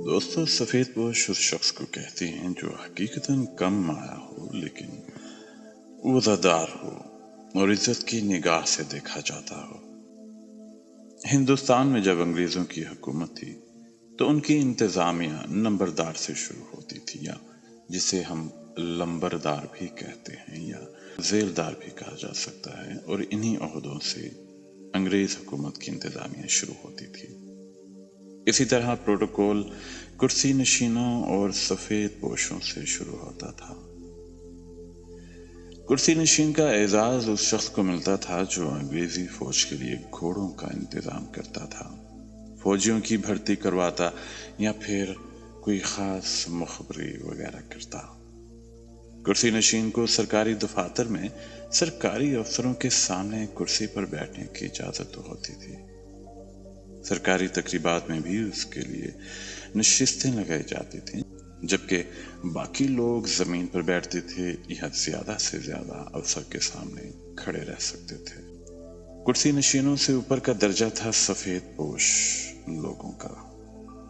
दोस्तों, सफेद पोश उस शख्स को कहते हैं जो हकीकतन कम माया हो लेकिन वफादार हो और इज्जत की निगाह से देखा जाता हो। हिंदुस्तान में जब अंग्रेजों की हुकूमत थी तो उनकी इंतजामिया नंबरदार से शुरू होती थी, या जिसे हम लंबरदार भी कहते हैं या जेलदार भी कहा जा सकता है, और इन्हीं ओहदों से अंग्रेज हुकूमत की इंतजामिया शुरू होती थी। इसी तरह प्रोटोकॉल कुर्सी नशीनों और सफेद पोशों से शुरू होता था। कुर्सी नशीन का एजाज उस शख्स को मिलता था जो अंग्रेजी फौज के लिए घोड़ों का इंतजाम करता था, फौजियों की भर्ती करवाता या फिर कोई खास मुखबरी वगैरह करता। कुर्सी नशीन को सरकारी दफातर में सरकारी अफसरों के सामने कुर्सी पर बैठने की इजाजत होती थी। सरकारी तकरीबात में भी उसके लिए नशिस्तें लगाई जाती थीं, जबकि बाकी लोग जमीन पर बैठते थे या ज्यादा से ज्यादा अफसर के सामने खड़े रह सकते थे। कुर्सी नशीनों से ऊपर का दर्जा था सफेद पोश लोगों का।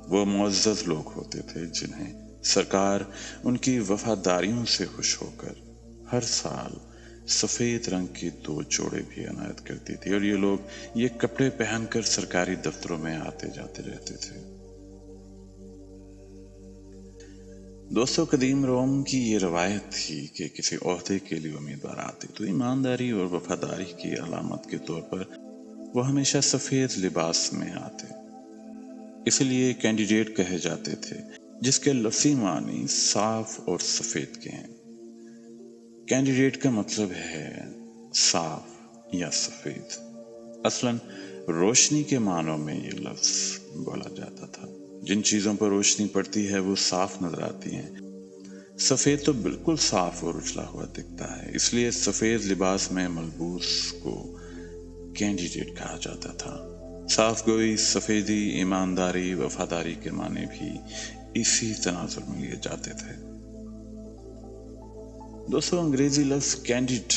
वो मुअज़्ज़ज़ लोग होते थे जिन्हें सरकार उनकी वफादारियों से खुश होकर हर साल सफेद रंग के 2 जोड़े भी अनायत करती थी, और ये लोग ये कपड़े पहनकर सरकारी दफ्तरों में आते जाते रहते थे। दोस्तों, कदीम रोम की ये रवायत थी कि किसी ओहदे के लिए उम्मीदवार आते तो ईमानदारी और वफादारी की अलामत के तौर पर वो हमेशा सफेद लिबास में आते, इसलिए कैंडिडेट कहे जाते थे, जिसके लफ्ज़ी मानी साफ और सफेद के हैं। कैंडिडेट का मतलब है साफ या सफेद। असलन रोशनी के मानों में ये लफ्ज बोला जाता था। जिन चीजों पर रोशनी पड़ती है वो साफ नजर आती हैं। सफेद तो बिल्कुल साफ और उजला हुआ दिखता है, इसलिए सफेद लिबास में मलबूस को कैंडिडेट कहा जाता था। साफ गोई, सफेदी, ईमानदारी, वफादारी के माने भी इसी तनाजुर में लिए जाते थे। दोस्तों, अंग्रेजी लफ्ज कैंडिड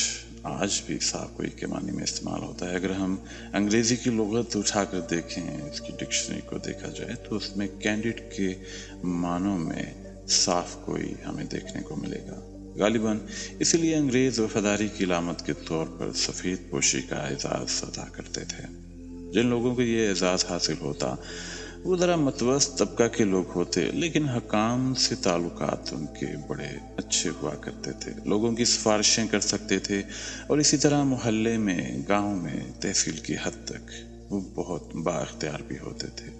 आज भी साफ गोई के माने में इस्तेमाल होता है। अगर हम अंग्रेजी की लुगत उठाकर देखें, इसकी डिक्शनरी को देखा जाए तो उसमें कैंडिड के मानों में साफ गोई हमें देखने को मिलेगा। गालिबन इसीलिए अंग्रेज वफादारी की अलामत के तौर पर सफेद पोशी का एजाज अदा करते थे। जिन लोगों को ये एजाज हासिल होता वो जरा मतवस्त तबका के लोग होते, लेकिन हकाम से ताल्लुकात उनके बड़े अच्छे हुआ करते थे। लोगों की सिफारिशें कर सकते थे, और इसी तरह मोहल्ले में, गांव में, तहसील की हद तक वो बहुत बाइख्तियार भी होते थे।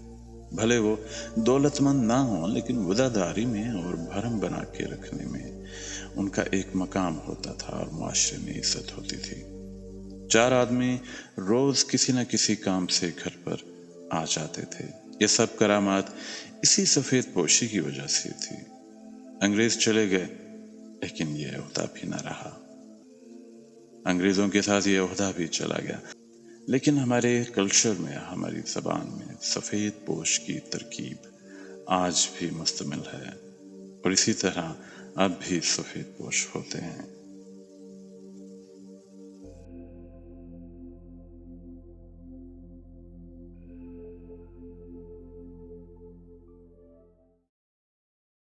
भले वो दौलतमंद ना हो, लेकिन वफादारी में और भरम बना के रखने में उनका एक मकाम होता था और मुआशरे में इज्जत होती थी। 4 आदमी रोज किसी न किसी काम से घर पर आ जाते थे। ये सब करामात इसी सफेद पोशी की वजह से थी। अंग्रेज चले गए, लेकिन ये ओहदा भी न रहा। अंग्रेजों के साथ ये ओहदा भी चला गया, लेकिन हमारे कल्चर में, हमारी जबान में सफेद पोश की तरकीब आज भी मुस्तमिल है, और इसी तरह अब भी सफेद पोश होते हैं।